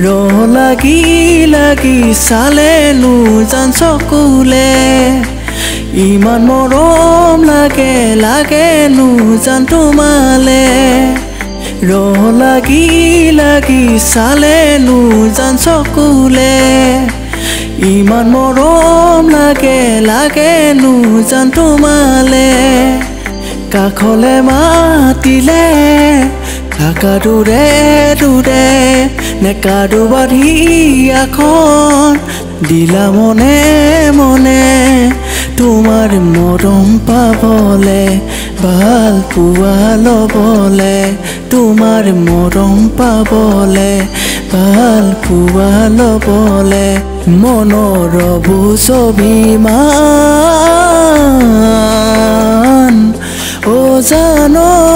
ৰহ লাগি লাগি চালেনো জান চকুলে ইমান মৰম লাগে লাগেনো জান তোমালে ৰহ লাগি লাগি চালেনো জান চকুলে ইমান মৰম লাগে লাগেনো জান তোমালে কাষলে মাতিলে কাকা দূৰে দূৰে নেকাদু বাঢ়ি এখন দিলা মনে মনে তোমাৰ মৰম পাবলে ভাল পোৱা ল'বলে তোমাৰ মৰম পাবলে ভাল পোৱা ল'বলে মনৰ অভিমান অ জানো